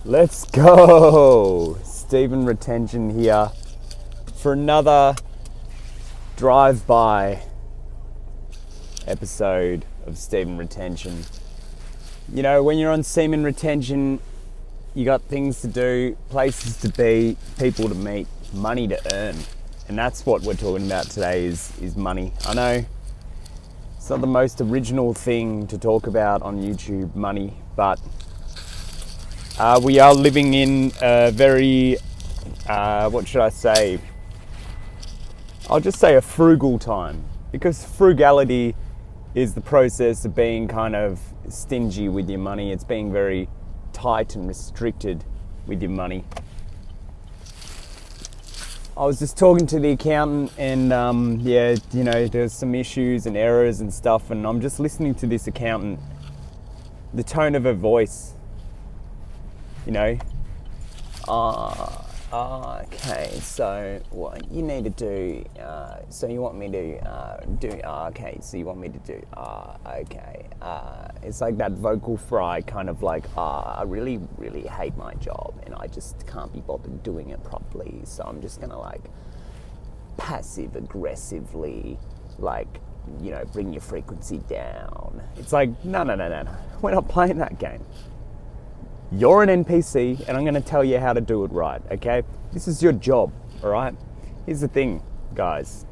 Let's go! Stephen Retention here for another drive-by episode of Stephen Retention. You know, when you're on Semen Retention, you got things to do, places to be, people to meet, money to earn. And that's what we're talking about today is money. I know it's not the most original thing to talk about on YouTube, money, but we are living in a very, what should I say? I'll just say a frugal time, because frugality is the process of being kind of stingy with your money. It's being very tight and restricted with your money. I was just talking to the accountant and there's some issues and errors and stuff, and I'm just listening to this accountant, the tone of her voice, okay, so what you need to do, so you want me to so you want me to do, okay. It's like that vocal fry kind of like, I really, really hate my job and I just can't be bothered doing it properly, so I'm just gonna like passive aggressively, like, bring your frequency down. It's like, no, we're not playing that game. You're an NPC and I'm going to tell you how to do it right, okay? This is your job, all right? Here's the thing, guys.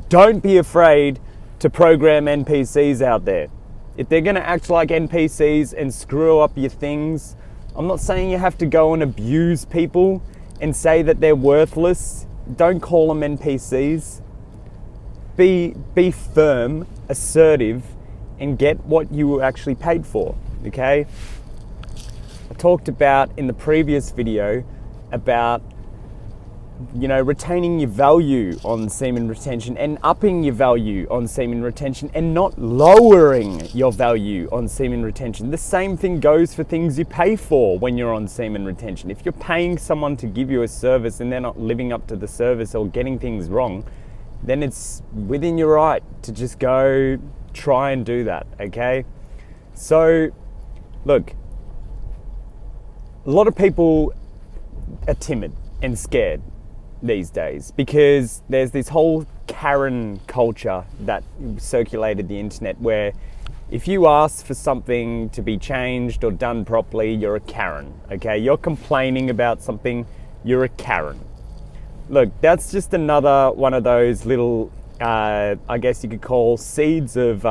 Don't be afraid to program NPCs out there. If they're going to act like NPCs and screw up your things, I'm not saying you have to go and abuse people and say that they're worthless. Don't call them NPCs. Be firm, assertive, and get what you were actually paid for. Okay, I talked about in the previous video about retaining your value on Semen Retention and upping your value on Semen Retention and not lowering your value on Semen Retention. The same thing goes for things you pay for when you're on Semen Retention. If you're paying someone to give you a service and they're not living up to the service or getting things wrong, then it's within your right to just go try and do that, okay? So look, a lot of people are timid and scared these days because there's this whole Karen culture that circulated the internet where if you ask for something to be changed or done properly, you're a Karen, okay? You're complaining about something, you're a Karen. Look, that's just another one of those little, I guess you could call seeds of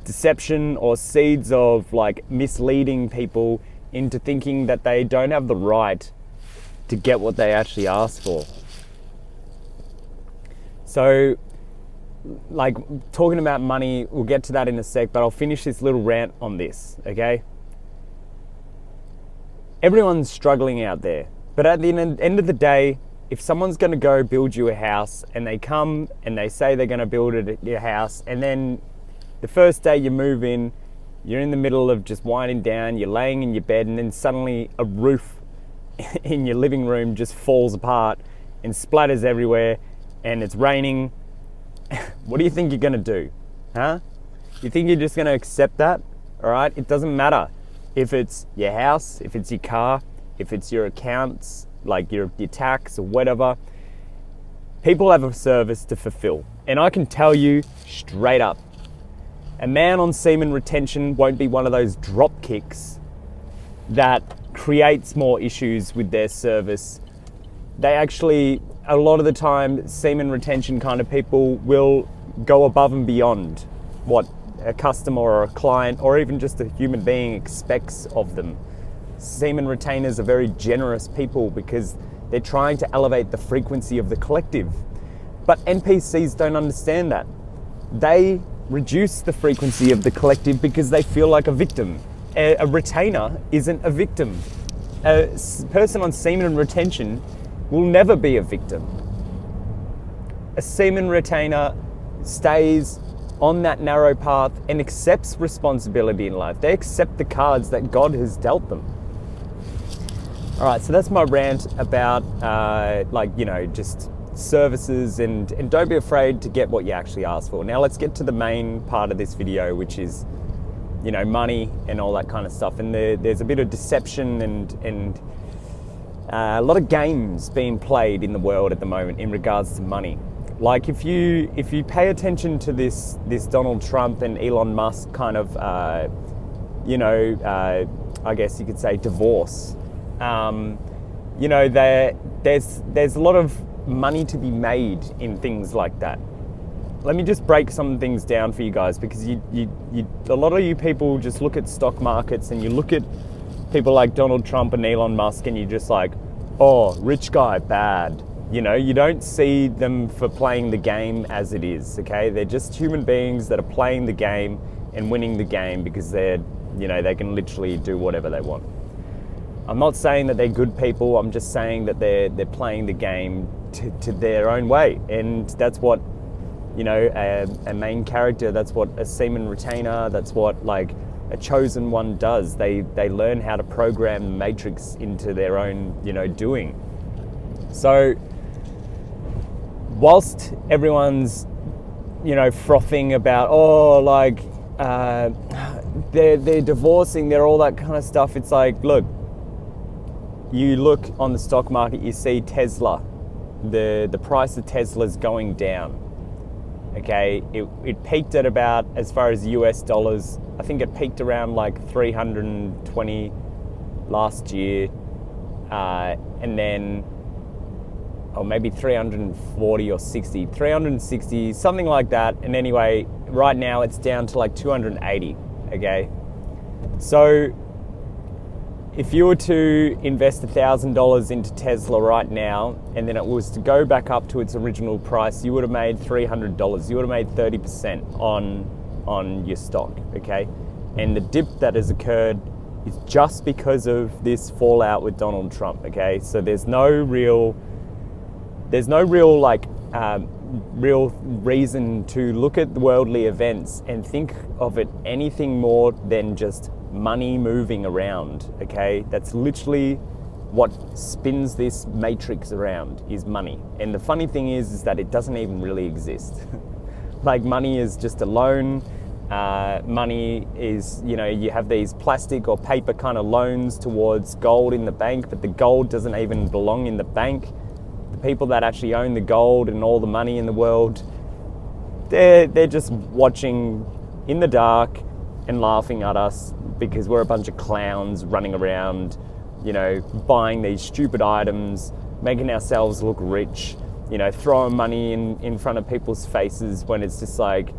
deception or seeds of like misleading people into thinking that they don't have the right to get what they actually ask for. So, like, talking about money, we'll get to that in a sec, but I'll finish this little rant on this, okay? Everyone's struggling out there, but at the end of the day, if someone's going to go build you a house and they come and they say they're going to build your house, and then the first day you move in, you're in the middle of just winding down, you're laying in your bed, and then suddenly a roof in your living room just falls apart and splatters everywhere and it's raining. What do you think you're going to do? Huh? You think you're just going to accept that? All right? It doesn't matter if it's your house, if it's your car, if it's your accounts, like your tax or whatever. People have a service to fulfill. And I can tell you straight up, a man on Semen Retention won't be one of those drop kicks that creates more issues with their service. They actually, a lot of the time, Semen Retention kind of people will go above and beyond what a customer or a client or even just a human being expects of them. Semen retainers are very generous people because they're trying to elevate the frequency of the collective. But NPCs don't understand that. They reduce the frequency of the collective because they feel like a victim. A retainer isn't a victim. A person on Semen Retention will never be a victim. A Semen retainer stays on that narrow path and accepts responsibility in life. They accept the cards that God has dealt them. All right, so that's my rant about just services and don't be afraid to get what you actually ask for. Now let's get to the main part of this video, which is money and all that kind of stuff. And there's a bit of deception and a lot of games being played in the world at the moment in regards to money. Like if you pay attention to this Donald Trump and Elon Musk kind of I guess you could say divorce. There's a lot of money to be made in things like that. Let me just break some things down for you guys, because a lot of you people just look at stock markets and you look at people like Donald Trump and Elon Musk and you're just like, oh, rich guy, bad. You don't see them for playing the game as it is, okay? They're just human beings that are playing the game and winning the game because they can literally do whatever they want. I'm not saying that they're good people. I'm just saying that they're playing the game to their own way, and that's what a main character. That's what a semen retainer. That's what like a chosen one does. They learn how to program the matrix into their own doing. So whilst everyone's frothing about they're divorcing, they're all that kind of stuff, it's like, look. You look on the stock market, you see Tesla, the price of Tesla's going down. Okay, it peaked at about, as far as US dollars, I think it peaked around like 320 last year, and then, or maybe 340 or 60, 360, something like that. And anyway, right now it's down to like 280. Okay, so if you were to invest $1,000 into Tesla right now, and then it was to go back up to its original price, you would have made $300. You would have made 30% on your stock, okay? And the dip that has occurred is just because of this fallout with Donald Trump, okay? So there's no real real reason to look at worldly events and think of it anything more than just money moving around, okay? That's literally what spins this matrix around, is money. And the funny thing is that it doesn't even really exist. Like, money is just a loan. Money is, you have these plastic or paper kind of loans towards gold in the bank, but the gold doesn't even belong in the bank. The people that actually own the gold and all the money in the world, they're just watching in the dark and laughing at us because we're a bunch of clowns running around, buying these stupid items, making ourselves look rich, throwing money in front of people's faces when it's just like,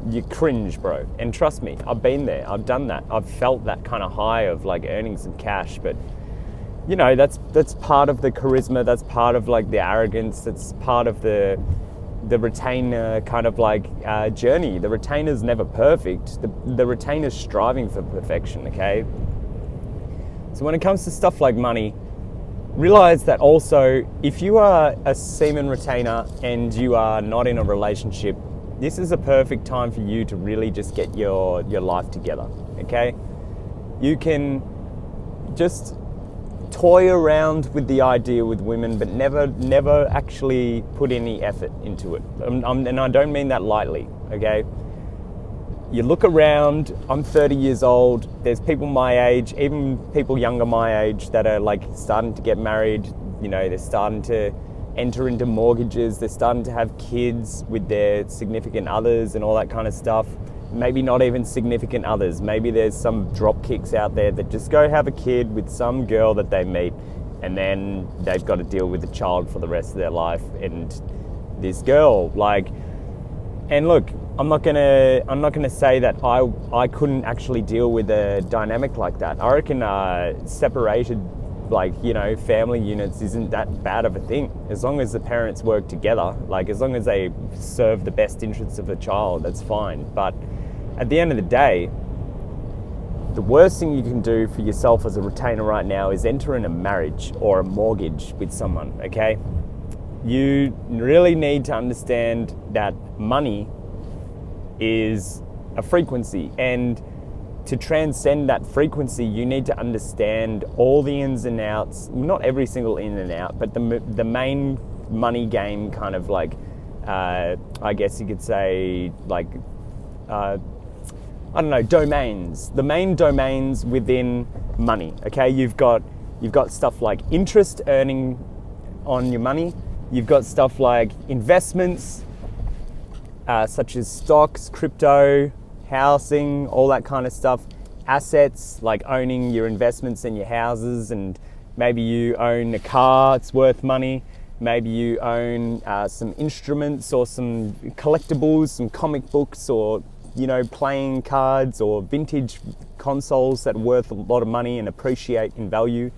you cringe, bro. And trust me, I've been there, I've done that, I've felt that kind of high of like earning some cash, but that's part of the charisma, that's part of like the arrogance, that's part of the retainer kind of like journey. The retainer's never perfect. The retainer's striving for perfection, okay? So when it comes to stuff like money, realize that also, if you are a semen retainer and you are not in a relationship, this is a perfect time for you to really just get your life together, okay? You can just toy around with the idea with women, but never actually put any effort into it. And I don't mean that lightly, okay? You look around, I'm 30 years old, there's people my age, even people younger my age, that are like starting to get married, they're starting to enter into mortgages, they're starting to have kids with their significant others and all that kind of stuff. Maybe not even significant others. Maybe there's some drop kicks out there that just go have a kid with some girl that they meet, and then they've got to deal with the child for the rest of their life and this girl. And look, I'm not gonna say that I couldn't actually deal with a dynamic like that. I reckon separated, family units isn't that bad of a thing, as long as the parents work together. As long as they serve the best interests of the child, that's fine. But at the end of the day, the worst thing you can do for yourself as a retainer right now is enter in a marriage or a mortgage with someone, okay? You really need to understand that money is a frequency, and to transcend that frequency, you need to understand all the ins and outs, not every single in and out, but the main money game kind of I guess you could say, I don't know, domains, the main domains within money, okay? You've got stuff like interest earning on your money. You've got stuff like investments, such as stocks, crypto, housing, all that kind of stuff. Assets, like owning your investments in your houses, and maybe you own a car, it's worth money. Maybe you own some instruments or some collectibles, some comic books, or playing cards or vintage consoles that are worth a lot of money and appreciate in value.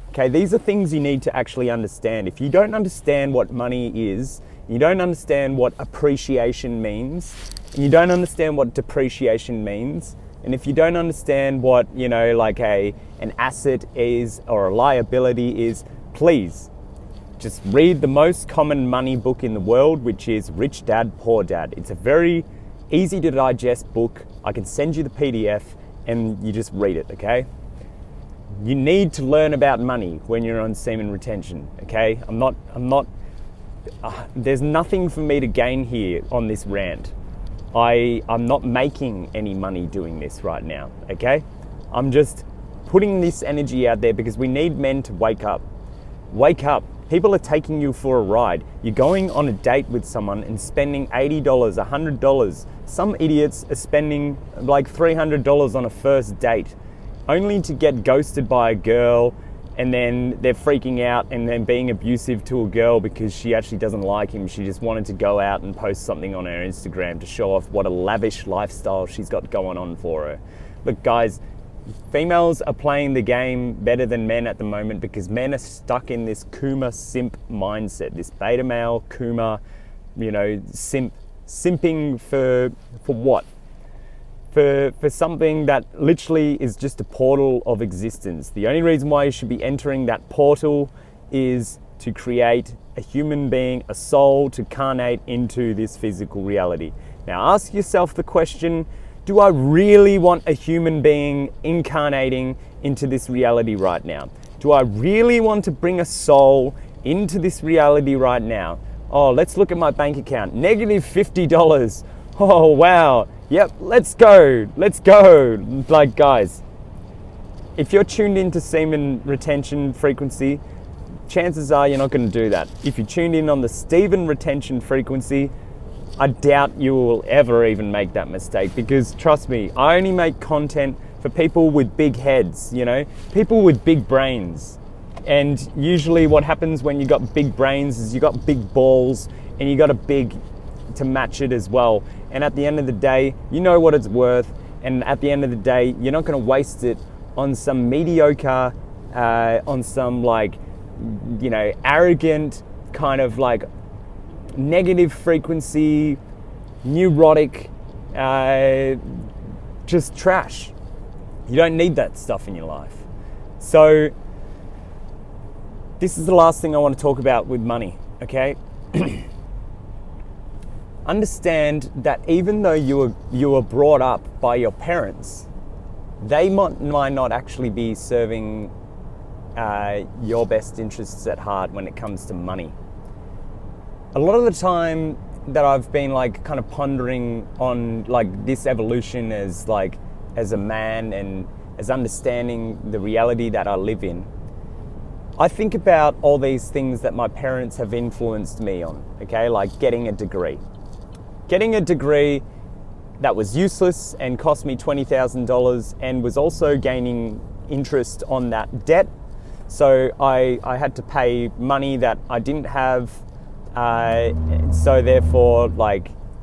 Okay, these are things you need to actually understand. If you don't understand what money is, you don't understand what appreciation means, and you don't understand what depreciation means, and if you don't understand what, like an asset is or a liability is, please just read the most common money book in the world, which is Rich Dad, Poor Dad. It's a very easy to digest book. I can send you the PDF and you just read it, okay? You need to learn about money when you're on semen retention, okay? There's nothing for me to gain here on this rant. I'm not making any money doing this right now, okay? I'm just putting this energy out there because we need men to wake up. Wake up. People are taking you for a ride. You're going on a date with someone and spending $80, $100. Some idiots are spending like $300 on a first date, only to get ghosted by a girl, and then they're freaking out and then being abusive to a girl because she actually doesn't like him. She just wanted to go out and post something on her Instagram to show off what a lavish lifestyle she's got going on for her. Look, guys, females are playing the game better than men at the moment because men are stuck in this Kuma simp mindset, this beta male Kuma, simping for what? For something that literally is just a portal of existence. The only reason why you should be entering that portal is to create a human being, a soul to carnate into this physical reality. Now ask yourself the question, do I really want a human being incarnating into this reality right now? Do I really want to bring a soul into this reality right now? Oh, let's look at my bank account. Negative $50. Oh, wow. Yep, let's go. Like, guys, if you're tuned into semen retention frequency, chances are you're not going to do that. If you're tuned in on the Steven retention frequency, I doubt you will ever even make that mistake, because trust me, I only make content for people with big heads, people with big brains. And usually what happens when you got big brains is you got big balls and you got a big to match it as well. And at the end of the day, you know what it's worth. And at the end of the day, you're not going to waste it on some mediocre, on some arrogant kind of negative frequency, neurotic, just trash. You don't need that stuff in your life. So this is the last thing I want to talk about with money, okay? Understand that even though you were brought up by your parents, they might not actually be serving your best interests at heart when it comes to money. A lot of the time that I've been kind of pondering on this evolution as a man and as understanding the reality that I live in, I think about all these things that my parents have influenced me on, okay? Like getting a degree. Getting a degree that was useless and cost me $20,000 and was also gaining interest on that debt. So I had to pay money that I didn't have, so therefore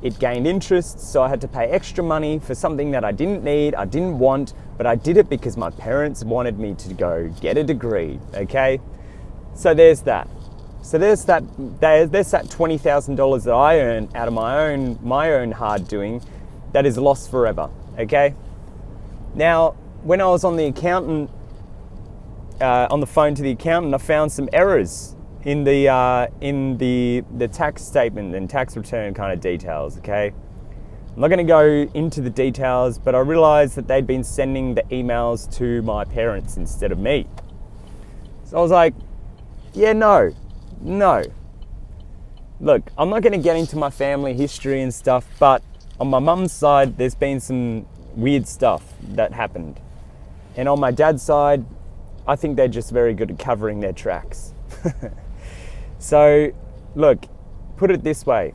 it gained interest, so I had to pay extra money for something that I didn't need, I didn't want, but I did it because my parents wanted me to go get a degree, okay? So there's that. So there's that $20,000 that I earned out of my own hard doing that is lost forever, okay? Now, when I was on the accountant, on the phone to the accountant, I found some errors in the tax statement and tax return kind of details, okay? I'm not going to go into the details, but I realized that they'd been sending the emails to my parents instead of me. So I was like, yeah, no. Look, I'm not going to get into my family history and stuff, but on my mum's side, there's been some weird stuff that happened. And on my dad's side, I think they're just very good at covering their tracks. So, look, put it this way.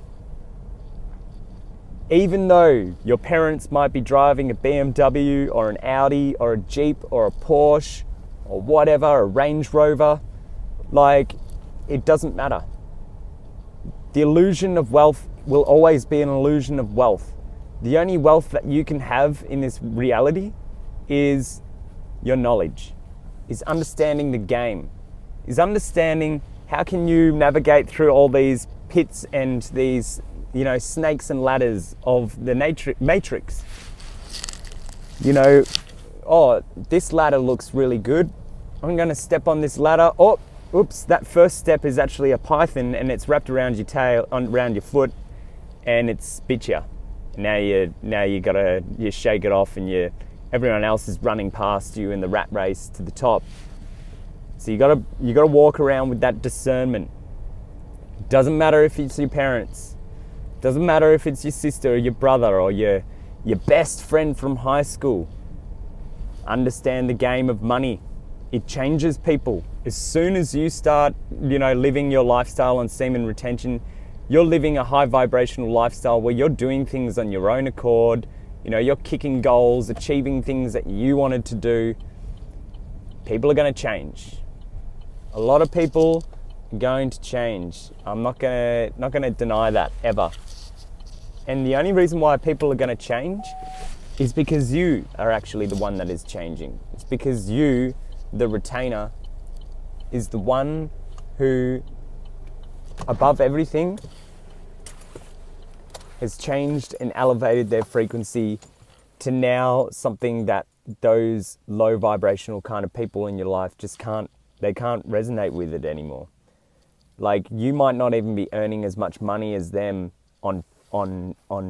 Even though your parents might be driving a BMW or an Audi or a Jeep or a Porsche or whatever, a Range Rover, like, it doesn't matter. The illusion of wealth will always be an illusion of wealth. The only wealth that you can have in this reality is your knowledge, is understanding the game, is understanding how can you navigate through all these pits and these, snakes and ladders of the matrix. Oh, this ladder looks really good. I'm going to step on this ladder. Oh, oops, that first step is actually a python and it's wrapped around your tail, around your foot, and it's bit you. Now you shake it off, and everyone else is running past you in the rat race to the top. So you gotta walk around with that discernment. Doesn't matter if it's your parents. Doesn't matter if it's your sister or your brother or your best friend from high school. Understand the game of money. It changes people. As soon as you start, living your lifestyle on semen retention, you're living a high vibrational lifestyle where you're doing things on your own accord. You're kicking goals, achieving things that you wanted to do. People are going to change. A lot of people are going to change. I'm not going to deny that ever. And the only reason why people are going to change is because you are actually the one that is changing. It's because you, the retainer, is the one who, above everything, has changed and elevated their frequency to now something that those low vibrational kind of people in your life just can't resonate with it anymore. Like, you might not even be earning as much money as them on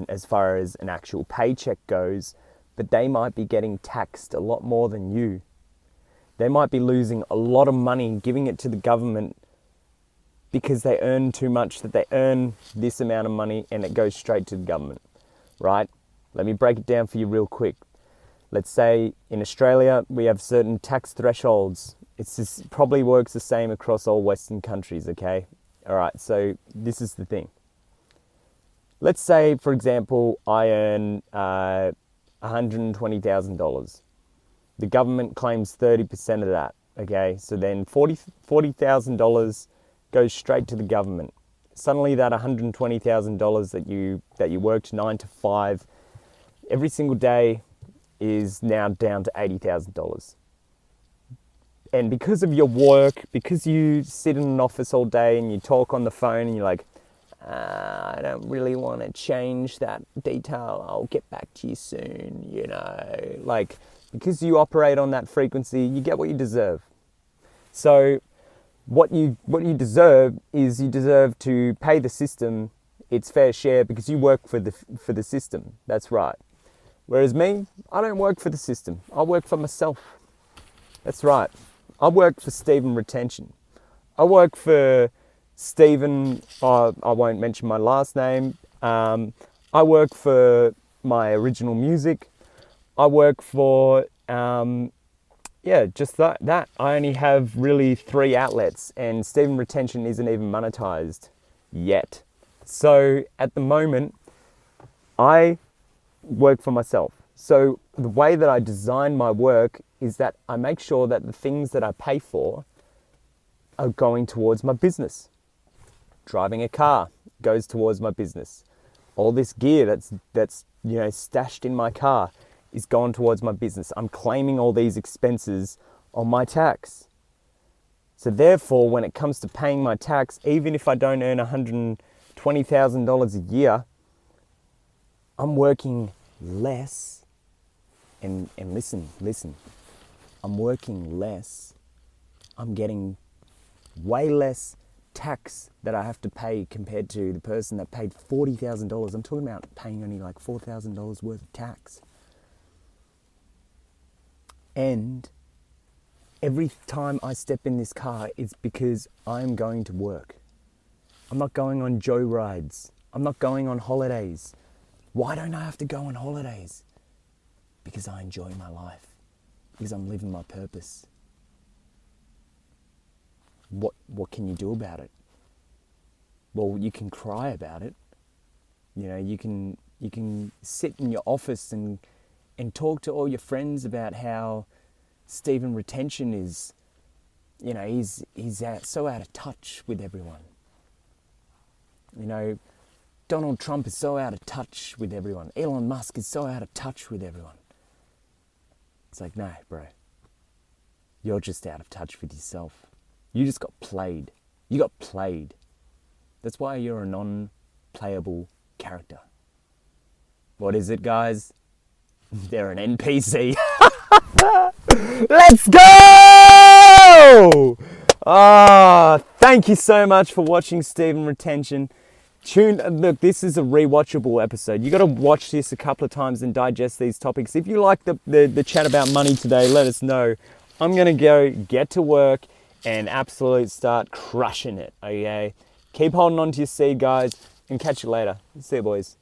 as far as an actual paycheck goes, but they might be getting taxed a lot more than you. They might be losing a lot of money, giving it to the government because they earn too much, that they earn this amount of money and it goes straight to the government, right? Let me break it down for you real quick. Let's say in Australia, we have certain tax thresholds. It probably works the same across all Western countries, okay? All right, so this is the thing. Let's say, for example, I earn $120,000. The government claims 30% of that, okay? So then $40,000 goes straight to the government. Suddenly that $120,000 that you worked 9 to 5 every single day is now down to $80,000. And because of your work, because you sit in an office all day and you talk on the phone and you're like, I don't really want to change that detail, I'll get back to you soon, like, because you operate on that frequency, you get what you deserve. So what you deserve is you deserve to pay the system its fair share because you work for the system. That's right. Whereas me, I don't work for the system. I work for myself. That's right. I work for Semen Retention. I work for Stephen, I won't mention my last name. I work for my original music. I work for, just that. I only have really 3 outlets, and Semen Retention isn't even monetized yet. So at the moment, I work for myself. So the way that I design my work is that I make sure that the things that I pay for are going towards my business. Driving a car goes towards my business. All this gear that's stashed in my car is going towards my business. I'm claiming all these expenses on my tax. So therefore, when it comes to paying my tax, even if I don't earn $120,000 a year, I'm working less. And listen, I'm working less. I'm getting way less tax that I have to pay compared to the person that paid $40,000. I'm talking about paying only like $4,000 worth of tax. And every time I step in this car, it's because I'm going to work. I'm not going on joy rides. I'm not going on holidays. Why don't I have to go on holidays? Because I enjoy my life. Because I'm living my purpose. What can you do about it? Well, you can cry about it. You know, you can sit in your office and talk to all your friends about how Stephen Retention is, you know, he's so out of touch with everyone. You know, Donald Trump is so out of touch with everyone. Elon Musk is so out of touch with everyone. It's like, no, bro. You're just out of touch with yourself. You just got played. You got played. That's why you're a non-playable character. What is it, guys? They're an NPC. Let's go! Thank you so much for watching Stephen Retention. Look, this is a rewatchable episode. You got to watch this a couple of times and digest these topics. If you like the chat about money today, let us know. I'm going to go get to work and absolutely start crushing it, okay? Keep holding on to your seed, guys, and catch you later. See you, boys.